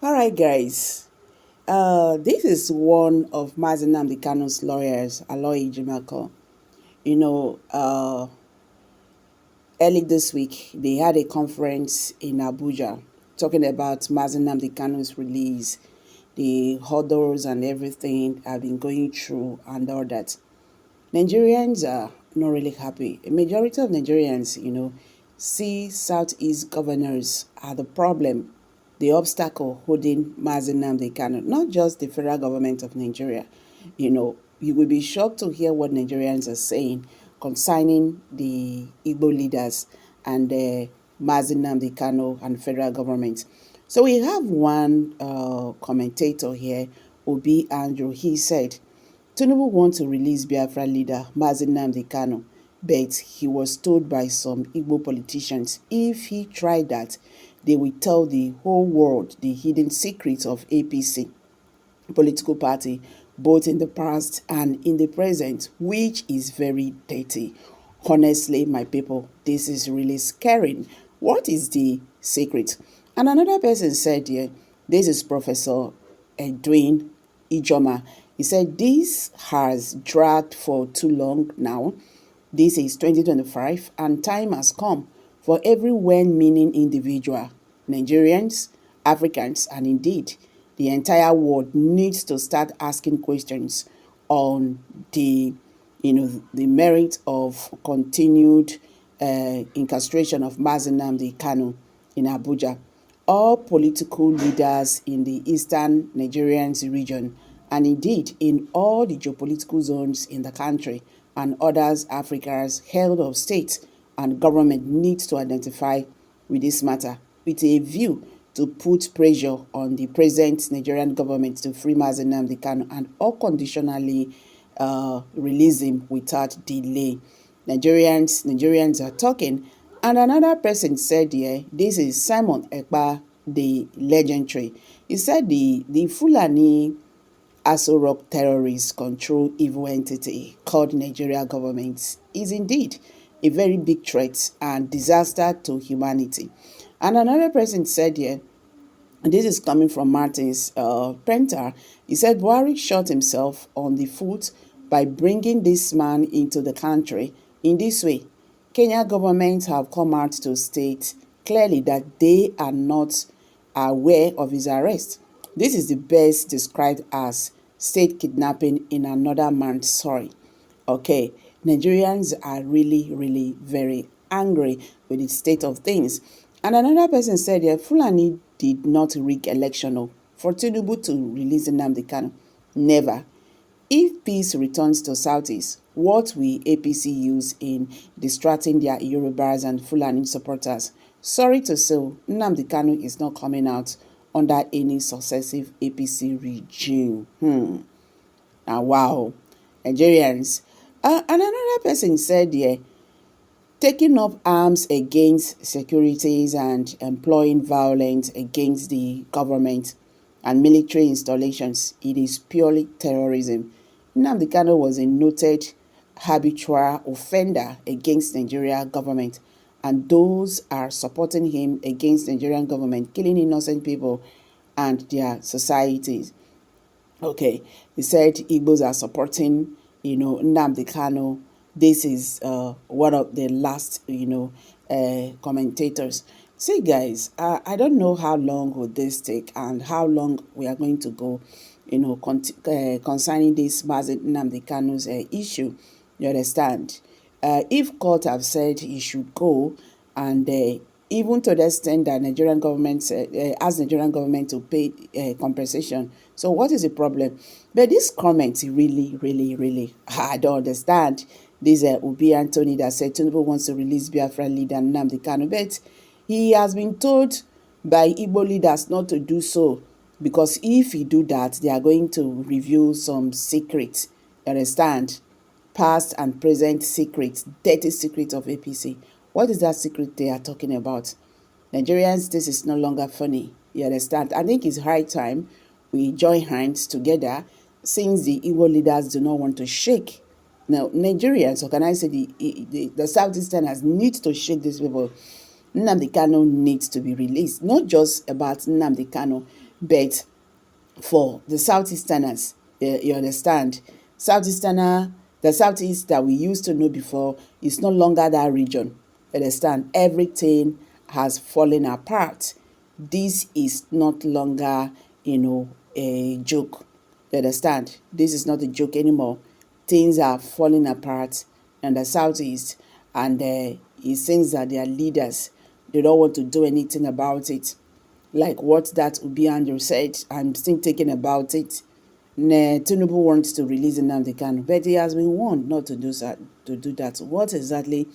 All right, guys. This is one of Mazi Nnamdi Kanu's lawyers, Aloy Jimako. You know, early this week, they had a conference in Abuja talking about Mazi Nnamdi Kanu's release, the hurdles and everything I've been going through and all that. Nigerians are not really happy. A majority of Nigerians, see Southeast governors are the problem, the obstacle holding Mazi Nnamdi Kanu, not just the federal government of Nigeria. You will be shocked to hear what Nigerians are saying concerning the Igbo leaders and Mazi Nnamdi Kanu and federal government. So we have one commentator here, Obi Andrew. He said, Tinubu wants to release Biafra leader Mazi Nnamdi Kanu, but he was told by some Igbo politicians if he tried that, they will tell the whole world the hidden secrets of APC political party, both in the past and in the present, which is very dirty. Honestly, my people, this is really scaring. What is the secret? And another person said here, this is Professor Edwin Ijoma. He said, this has dragged for too long now. This is 2025 and time has come for every well-meaning individual, Nigerians, Africans, and indeed the entire world needs to start asking questions on the merit of continued incarceration of Mazi Nnamdi Kanu in Abuja. All political leaders in the eastern Nigerian region and indeed in all the geopolitical zones in the country and others Africa's head of state and government needs to identify with this matter with a view to put pressure on the present Nigerian government to free Mazi Nnamdi Kanu and unconditionally release him without delay. Nigerians are talking. And another person said here, this is Simon Ekpa, the legendary. He said the Fulani Aso Rock terrorists control evil entity called Nigeria government is indeed a very big threat and disaster to humanity. And another person said here, and this is coming from Martin's printer, he said Buhari shot himself on the foot by bringing this man into the country in this way. Kenya government have come out to state clearly that they are not aware of his arrest. This is the best described as state kidnapping in another man's story. Okay, Nigerians are really, really very angry with the state of things. And another person said that Fulani did not rig election for Tinubu to release Nnamdi Kanu. Never. If peace returns to Southeast, what will APC use in distracting their Yorubas and Fulani supporters? Sorry to say, Nnamdi Kanu is not coming out under any successive APC regime. Wow. Nigerians. And another person said, yeah, taking up arms against securities and employing violence against the government and military installations, it is purely terrorism. Nnamdi Kanu was a noted habitual offender against Nigeria government, and those are supporting him against Nigerian government, killing innocent people and their societies. Okay, he said Igbos are supporting, Nnamdi Kanu. This is one of the last, commentators. See, guys, I don't know how long will this take and how long we are going to go, concerning this Mazi Nnamdi Kanu's issue. You understand? If court have said he should go, and even to the extent that Nigerian government asked Nigerian government to pay compensation. So what is the problem? But this comment really, really, really, I don't understand. This Obi Anthony that said Tinubu wants to release Biafra leader Nnamdi Kanu, but he has been told by Igbo leaders not to do so because if he do that, they are going to reveal some secrets. You understand? Past and present secrets, dirty secrets of APC. What is that secret they are talking about? Nigerians, this is no longer funny. You understand? I think it's high time we join hands together since the Igbo leaders do not want to shake. Now, Nigerians, or can I say the Southeasterners need to shake these people. Nnamdi Kanu needs to be released. Not just about Nnamdi Kanu, But for the Southeasterners, you understand, Southeasterner, the Southeast that we used to know before is no longer that region. You understand? Everything has fallen apart. This is not longer, a joke. You understand? This is not a joke anymore. Things are falling apart in the Southeast, and it seems that their leaders, they don't want to do anything about it. Like what that Obiando said, I'm still thinking about it. Tinubu wants to release Nnamdi Kanu, but he has been warned not to do that. What exactly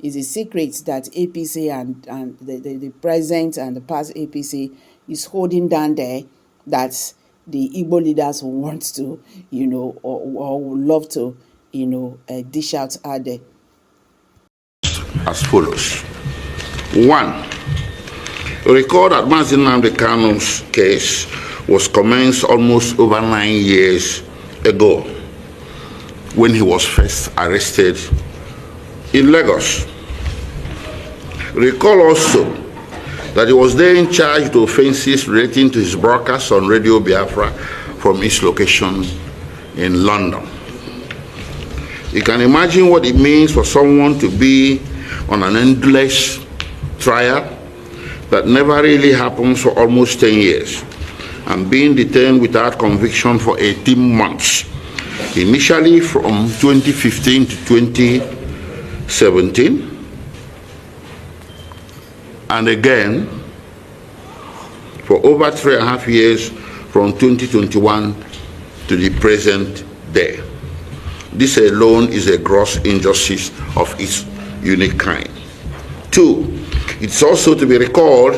is the secret that APC and the present and the past APC is holding down there, that the Igbo leaders want to, or would love to, dish out there? As follows. One, recall that Nnamdi Kanu's case was commenced almost over 9 years ago when he was first arrested in Lagos. Recall also that he was then charged with offenses relating to his broadcast on Radio Biafra from his location in London. You can imagine what it means for someone to be on an endless trial that never really happens for almost 10 years and being detained without conviction for 18 months, initially from 2015 to 2017, and again for over 3.5 years from 2021 to the present day. This alone is a gross injustice of its unique kind. Two, it's also to be recalled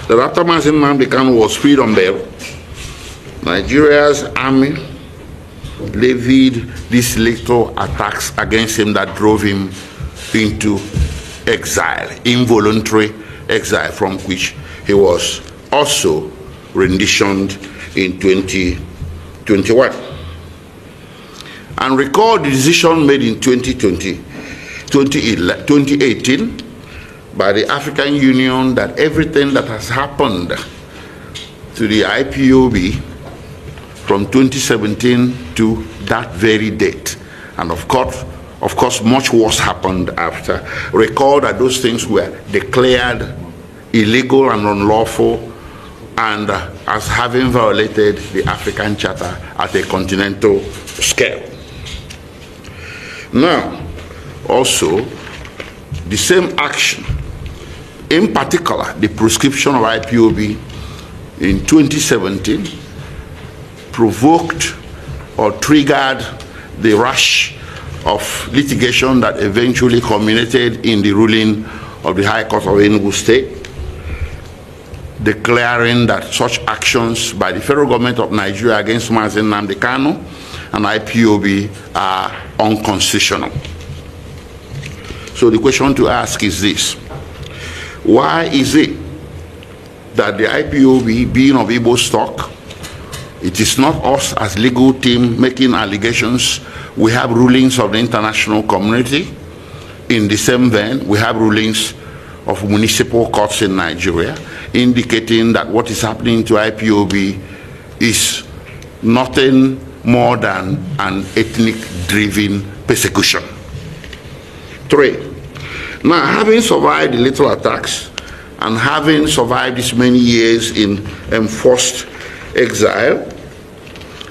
that after Nnamdi Kanu was freed on bail, Nigeria's army levied these lethal attacks against him that drove him into exile, involuntary exile, from which he was also renditioned in 2021. And recall the decision made in 2018 by the African Union that everything that has happened to the IPOB from 2017 to that very date, and of course much worse happened after. Recall that those things were declared illegal and unlawful, and as having violated the African Charter at a continental scale. Now, also, the same action, in particular the proscription of IPOB in 2017, provoked or triggered the rush of litigation that eventually culminated in the ruling of the High Court of Enugu State, declaring that such actions by the federal government of Nigeria against Nnamdi Kanu and IPOB are unconstitutional. So the question to ask is this: why is it that the IPOB, being of Igbo stock, it is not us as legal team making allegations? We have rulings of the international community. In the same vein, we have rulings of municipal courts in Nigeria indicating that what is happening to IPOB is nothing more than an ethnic-driven persecution. 3, now having survived the lethal attacks and having survived this many years in enforced exile,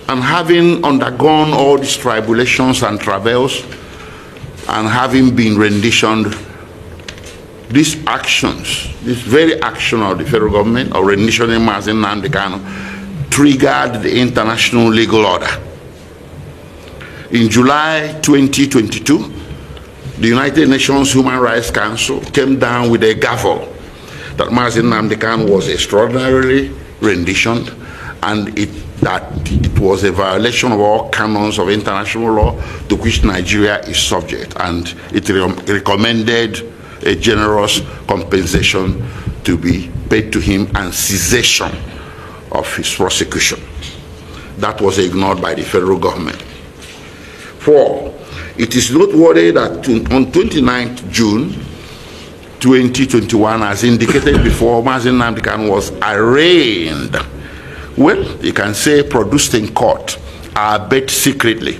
and having undergone all these tribulations and travails, and having been renditioned, these actions, this very action of the federal government of renditioning Nnamdi Kanu triggered the international legal order. In July 2022, the United Nations Human Rights Council came down with a gavel that Nnamdi Kanu was extraordinarily renditioned, and that it was a violation of all canons of international law to which Nigeria is subject, and it recommended a generous compensation to be paid to him and cessation of his prosecution. That was ignored by the federal government. 4, it is noteworthy that on 29th June 2021, as indicated before, Nnamdi Kanu was arraigned Well, you can say produced in court, albeit secretly,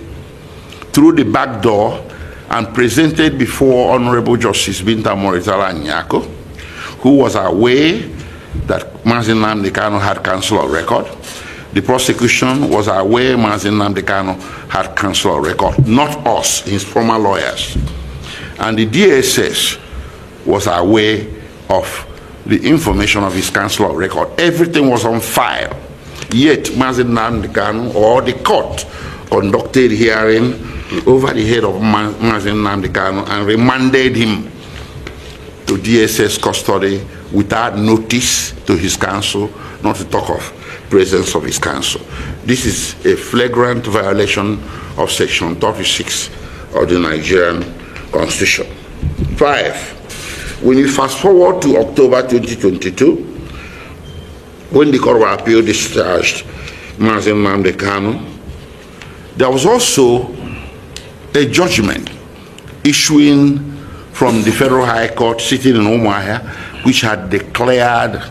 through the back door and presented before Honorable Justice Binta Morizala Nyako, who was aware that Mazi Nnamdi Kanu had counsel of record. The prosecution was aware Mazi Nnamdi Kanu had counsel of record, not us, his former lawyers. And the DSS was aware of the information of his counsel of record. Everything was on file. Yet Mazi Nnamdi Kanu, or the court, conducted hearing over the head of Mazi Nnamdi Kanu and remanded him to DSS custody without notice to his counsel, not to talk of presence of his counsel. This is a flagrant violation of Section 36 of the Nigerian Constitution. 5. When you fast forward to October 2022, when the Court of Appeal discharged Mazi Nnamdi Kanu, there was also a judgment issuing from the Federal High Court sitting in Umuahia, which had declared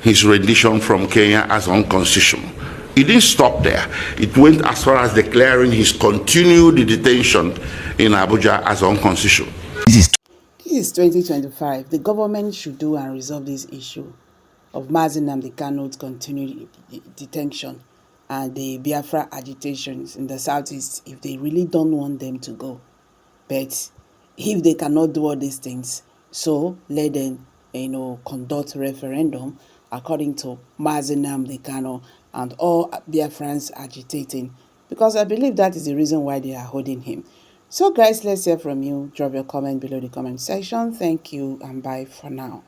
his rendition from Kenya as unconstitutional. It didn't stop there. It went as far as declaring his continued detention in Abuja as unconstitutional. This is 2025. The government should do and resolve this issue of Mazi Nnamdi Kanu's continued detention and the Biafra agitations in the southeast if they really don't want them to go. But if they cannot do all these things, so let them, conduct referendum according to Mazi Nnamdi Kanu and all Biafrans agitating, because I believe that is the reason why they are holding him. So guys, let's hear from you. Drop your comment below the comment section. Thank you and bye for now.